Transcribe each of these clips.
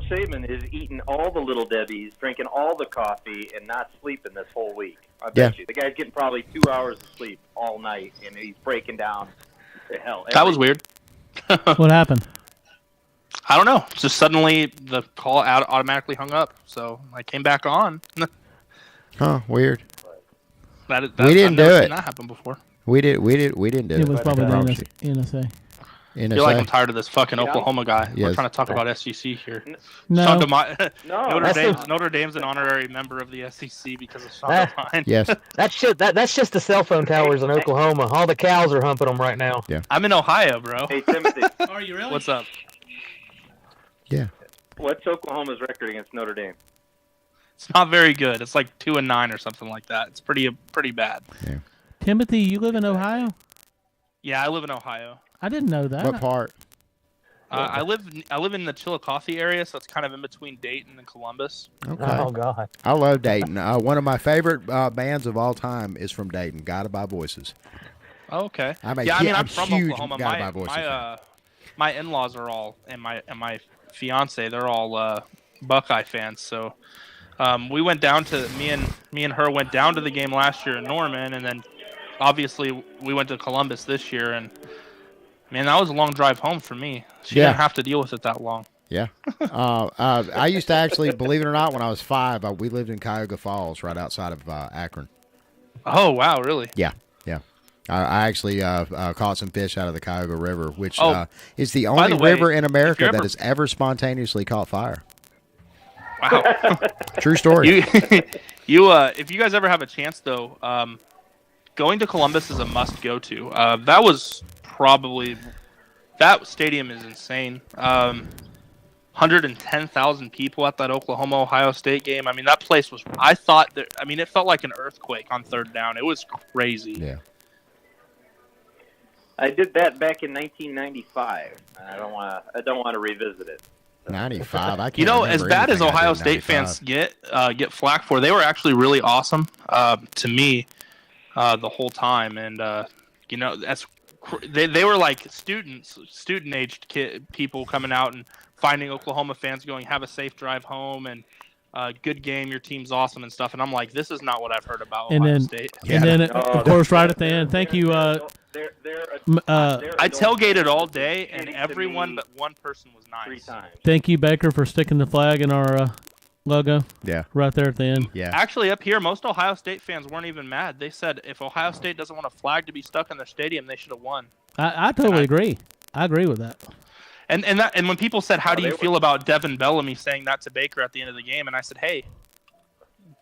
Saban is eating all the Little Debbies, drinking all the coffee, and not sleeping this whole week. I bet you. The guy's getting probably 2 hours of sleep all night, and he's breaking down to hell. That was weird. What happened? I don't know. Just suddenly the call automatically hung up, so I came back on. Huh? Weird. We didn't do it. That happened before. We didn't do it. It was probably the NSA. I feel like I'm tired of this fucking Oklahoma guy. Yes. We're trying to talk about SEC here. No. Notre Dame's an honorary member of the SEC because of Shaun Devine. Yes. That's just the cell phone towers in Oklahoma. All the cows are humping them right now. Yeah. I'm in Ohio, bro. Hey, Timothy. Are you really? What's up? Yeah. What's Oklahoma's record against Notre Dame? It's not very good. It's like 2-9 or something like that. It's pretty bad. Yeah. Timothy, you live in Ohio? Yeah, I live in Ohio. I didn't know that. What part? I live in the Chillicothe area, so it's kind of in between Dayton and Columbus. Okay. Oh God. I love Dayton. One of my favorite bands of all time is from Dayton, Guided by Voices. Oh, okay. I'm from huge Oklahoma. Guided by Voices. My in-laws are all, and my fiance, they're all Buckeye fans. So we went down to me and her went down to the game last year in Norman, and then obviously we went to Columbus this year, and man, that was a long drive home for me. She didn't have to deal with it that long. Yeah. I used to actually, believe it or not, when I was 5, we lived in Cuyahoga Falls, right outside of Akron. Oh wow, really? Yeah. I actually caught some fish out of the Cagle River, which is the by only the way, river in America if that has ever spontaneously caught fire. Wow. True story. If you guys ever have a chance, though, going to Columbus is a must go to. That was probably that stadium is insane. 110,000 people at that Oklahoma-Ohio State game. I mean, that place was. I thought that. I mean, it felt like an earthquake on third down. It was crazy. Yeah. I did that back in 1995. I don't want to revisit it. 95. I can't. You know, as remember bad as anything I Ohio did in State 95. fans get flack for, they were actually really awesome to me the whole time. And you know, they were like student-aged people coming out and finding Oklahoma fans going, have a safe drive home and good game, your team's awesome and stuff. And I'm like, this is not what I've heard about Ohio State. And then, of course, right at the end, thank you. I tailgated all day, and everyone but one person was nice. 3 times. Thank you, Baker, for sticking the flag in our logo. Yeah. Right there at the end. Yeah. Actually, up here, most Ohio State fans weren't even mad. They said if Ohio State doesn't want a flag to be stuck in their stadium, they should have won. I totally agree. I agree with that. And when people said, how do you feel about Devin Bellamy saying that to Baker at the end of the game? And I said, hey,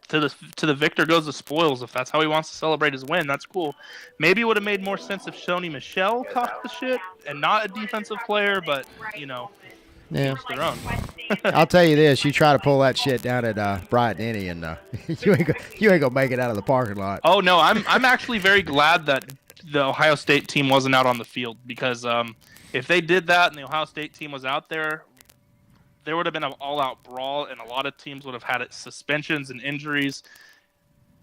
to the victor goes the spoils. If that's how he wants to celebrate his win, that's cool. Maybe it would have made more sense if Shoney Michelle talked the shit and not a defensive player, but, you know, Yeah. their own. I'll tell you this: you try to pull that shit down at Bryant Denny, and you ain't gonna make it out of the parking lot. Oh no, I'm actually very glad that the Ohio State team wasn't out on the field, because if they did that and the Ohio State team was out there would have been an all-out brawl, and a lot of teams would have had suspensions and injuries.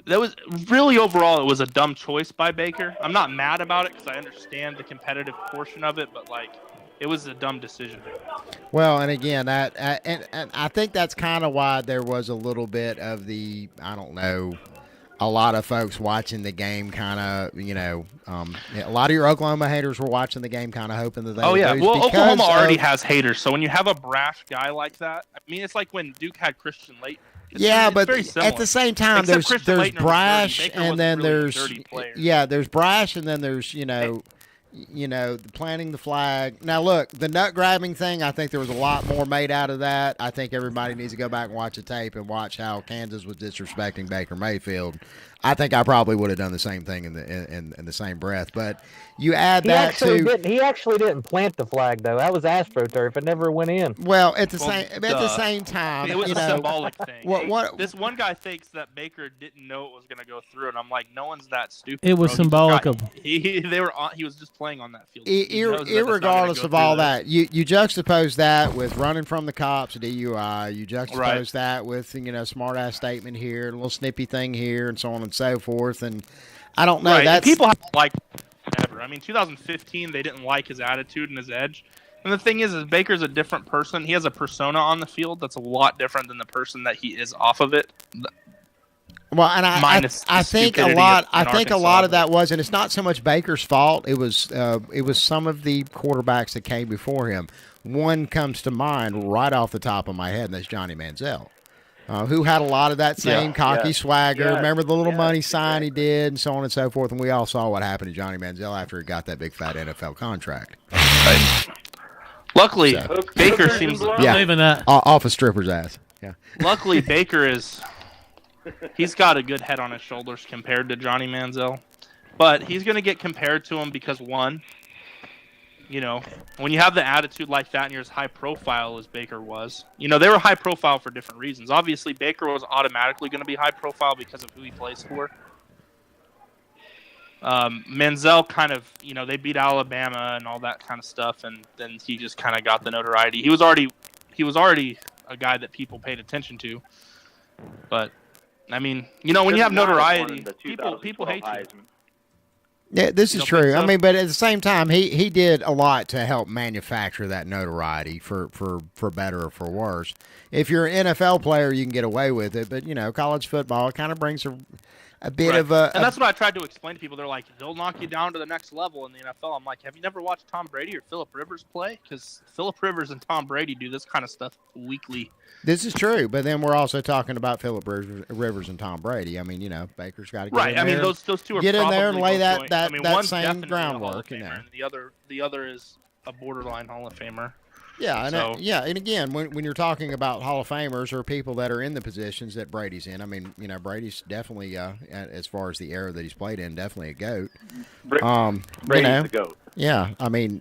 That was really, overall, it was a dumb choice by Baker. I'm not mad about it because I understand the competitive portion of it, but like, it was a dumb decision. Well, and again, that and I think that's kind of why there was a little bit of the, I don't know, a lot of folks watching the game kind of, you know, a lot of your Oklahoma haters were watching the game kind of hoping that they would lose. Well, Oklahoma already has haters, so when you have a brash guy like that, I mean, it's like when Duke had Christian Layton. But at the same time, there's brash, and then there's brash, and then there's planting the flag. Now, look, the nut grabbing thing, I think there was a lot more made out of that. I think everybody needs to go back and watch the tape and watch how Kansas was disrespecting Baker Mayfield. I think I probably would have done the same thing in the same breath. But you add he actually didn't plant the flag, though. That was AstroTurf. It never went in. Well, at the same time, it was a symbolic thing. What this one guy thinks that Baker didn't know it was going to go through, and I'm like, no one's that stupid. It was symbolic of. He was just playing on that field. Irregardless of all that, you juxtapose that with running from the cops, a DUI. You juxtapose that with smart ass statement here, a little snippy thing here, and so on and so forth. And I don't know. Right. That's people have like ever. I mean, 2015 they didn't like his attitude and his edge. And the thing is Baker's a different person. He has a persona on the field that's a lot different than the person that he is off of it. Well, and I think a lot. I think a lot of that was, and it's not so much Baker's fault. It was some of the quarterbacks that came before him. One comes to mind right off the top of my head, and that's Johnny Manziel, who had a lot of that same cocky swagger. Remember the little money sign he did, and so on and so forth. And we all saw what happened to Johnny Manziel after he got that big fat NFL contract. Right. Luckily, Baker seems leaving that off a stripper's ass. Yeah. Luckily, Baker he's got a good head on his shoulders compared to Johnny Manziel, but he's going to get compared to him because one, when you have the attitude like that and you're as high profile as Baker was, they were high profile for different reasons. Obviously, Baker was automatically going to be high profile because of who he plays for. Manziel kind of, they beat Alabama and all that kind of stuff, and then he just kind of got the notoriety. He was already a guy that people paid attention to, but I mean, when you have notoriety, people hate you. Yeah, this is true. So? I mean, but at the same time, he did a lot to help manufacture that notoriety for better or for worse. If you're an NFL player, you can get away with it, but college football kind of brings a bit of a. And that's what I tried to explain to people. They're like, they'll knock you down to the next level in the NFL. I'm like, have you never watched Tom Brady or Phillip Rivers play? Because Phillip Rivers and Tom Brady do this kind of stuff weekly. This is true, but then we're also talking about Phillip Rivers and Tom Brady. I mean, Baker's got to get in there. I mean, those two are get in there and lay that same groundwork. And the other is a borderline Hall of Famer. Yeah, and again, when you're talking about Hall of Famers or people that are in the positions that Brady's in, I mean, Brady's definitely, as far as the era that he's played in, definitely a GOAT. Brady's the GOAT. Yeah, I mean,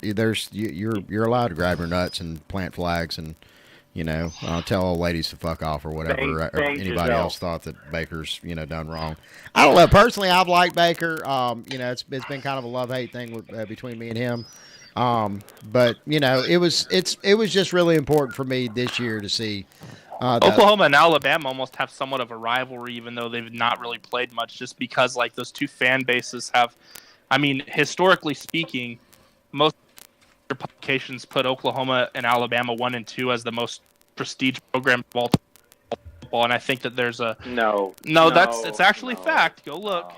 you're allowed to grab your nuts and plant flags and tell old ladies to fuck off or whatever. Anybody else thought that Baker's done wrong. I don't know. Personally, I've liked Baker. It's been kind of a love-hate thing between me and him. But it was just really important for me this year to see Oklahoma and Alabama almost have somewhat of a rivalry, even though they've not really played much, just because like those two fan bases have. I mean, historically speaking, most publications put Oklahoma and Alabama 1 and 2 as the most prestige program of all football, and I think that there's a it's actually fact. Go look.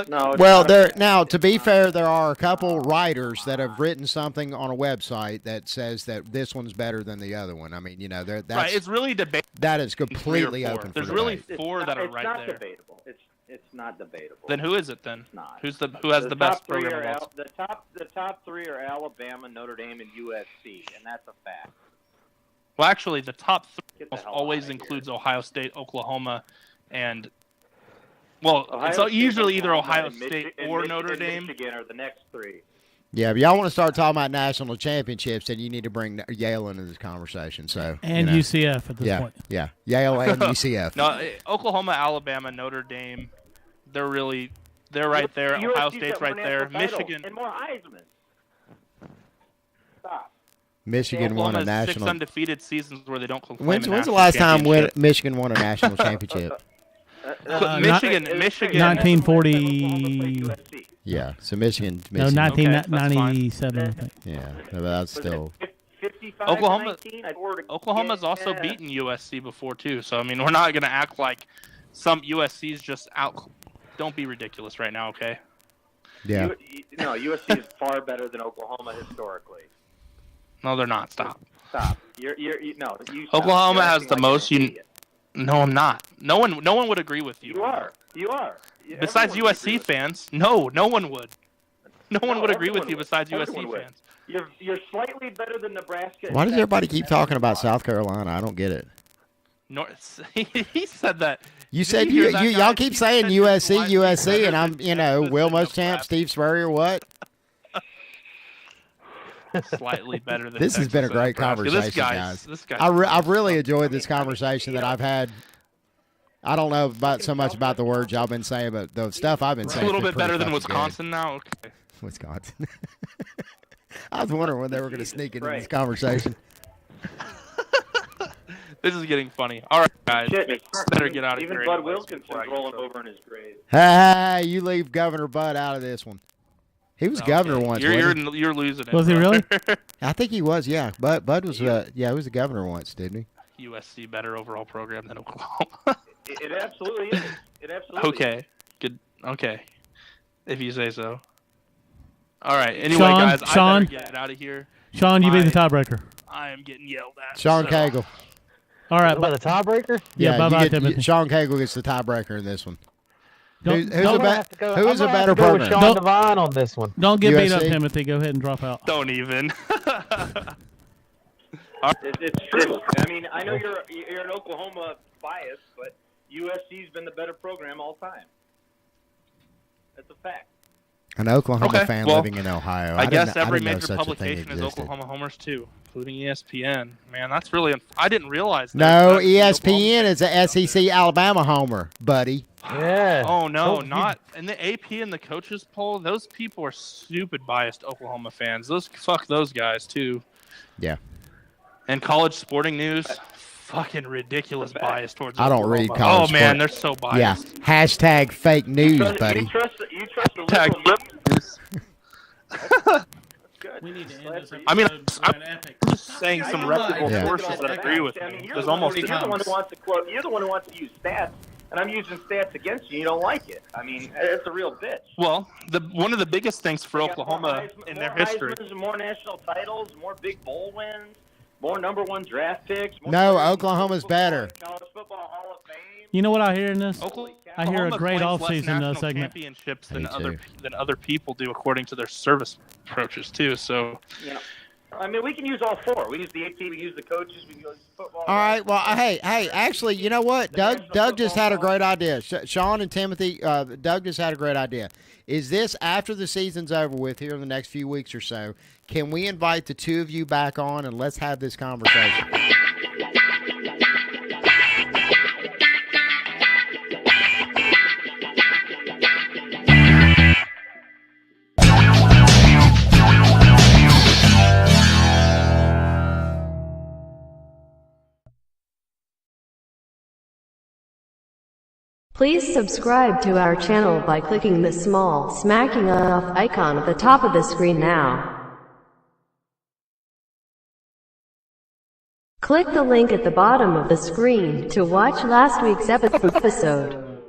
No. Well, now to be fair, there are a couple writers that have written something on a website that says that this one's better than the other one. I mean, that's right. It's really debatable. That is completely open. There's really four that are right there. It's not debatable. It's not debatable. Then who is it then? It's not. Who has the best program? The top three are Alabama, Notre Dame, and USC, and that's a fact. Well, actually, the top three always includes Ohio State, Oklahoma, and it's usually either Ohio State or Notre Dame. Michigan are the next three. Yeah, if y'all want to start talking about national championships, then you need to bring Yale into this conversation. So UCF at this point. Yeah, Yale and UCF. No, Oklahoma, Alabama, Notre Dame, they're right there. Ohio State's right there. Michigan and more Heisman. Stop. Michigan won a national. 6 undefeated seasons where they don't claim When's the last time Michigan won a national championship? Michigan. 1940. Yeah, so Michigan. No, 1997. I think. Yeah, that's still. Oklahoma's also beaten USC before too. So I mean, we're not gonna act like some USC's just out. Don't be ridiculous right now, okay? Yeah. USC is far better than Oklahoma historically. No, they're not. Stop. You stop. Oklahoma has the most. No, I'm not. No one would agree with you. You are. Besides USC fans, no one would. No one would agree with you besides USC fans. You're slightly better than Nebraska. Why does everybody keep talking about South Carolina? I don't get it. He said that. You said y'all keep saying USC, and I'm Will Muschamp, Steve Spurrier, what? Slightly better than this has been a great conversation, guys. I've really enjoyed this conversation that I've had. I don't know so much about the words y'all been saying, but the stuff I've been saying. A little bit better than Wisconsin now. Okay. Wisconsin. I was wondering when they were going to sneak into this conversation. This is getting funny. All right, guys. Better get out of here. Even Bud Wilkinson's rolling over in his grave. Hey, you leave Governor Bud out of this one. He was governor once. You're losing it. Was he really? I think he was. Yeah, Bud was. Yeah, he was the governor once, didn't he? USC better overall program than Oklahoma. It absolutely is. It absolutely. Okay. Good. Okay. If you say so. All right. Anyway, Shaun, guys, Shaun. I better get out of here. Shaun, you be the tiebreaker. I am getting yelled at. Sean so. Cagle. All right, By the tiebreaker? Yeah, bye-bye, Timothy. Sean Cagle gets the tiebreaker in this one. Don't- Who's don't- a better go with program? Shaun Don't- Devine on this one. Don't get beat up, USC? Timothy. Go ahead and drop out. Don't even. It's true. I mean, I know you're an Oklahoma bias, but USC's been the better program all time. That's a fact. An Oklahoma Okay, fan well, living in Ohio. I guess didn't every know major such a thing publication is existed. Oklahoma homers too, including ESPN. Man, that's really. I didn't realize that. No, That's ESPN is a SEC Alabama homer, buddy. Yeah. Oh no, So, not in the AP and the coaches poll. Those people are stupid biased Oklahoma fans. Fuck those guys too. Yeah. And college sporting news, fucking ridiculous bias towards. I don't Oklahoma. read college Oh man, sport. they're so Yeah. biased. Hashtag fake news, buddy. You trust the Tag liberal news. That's good. We need to end this I mean, episode. I'm just saying some reputable Yeah. sources that agree with I mean, me. you're There's the one almost you're the one who wants to quote. You're the one who wants to use stats, and I'm using stats against you. You don't like it. I mean, it's a real bitch. Well, one of the biggest things for They got Oklahoma more in their more history. Heismans, more national titles, more big bowl wins, more #1 draft picks. More No, players in Oklahoma's football, better. College football Hall of Fame. You know what I hear in this? Oklahoma I hear a great claims less off-season national segment. championships Me than other people do, according to their service approaches too. So You know, I mean, we can use all four. We use the AP, we use the coaches, we use football. All right. Well, hey, actually, you know what? Doug just had a great idea. Sean and Timothy, Doug just had a great idea. Is this after the season's over with here in the next few weeks or so? Can we invite the two of you back on and let's have this conversation? Please subscribe to our channel by clicking the small smacking off icon at the top of the screen now. Click the link at the bottom of the screen to watch last week's episode.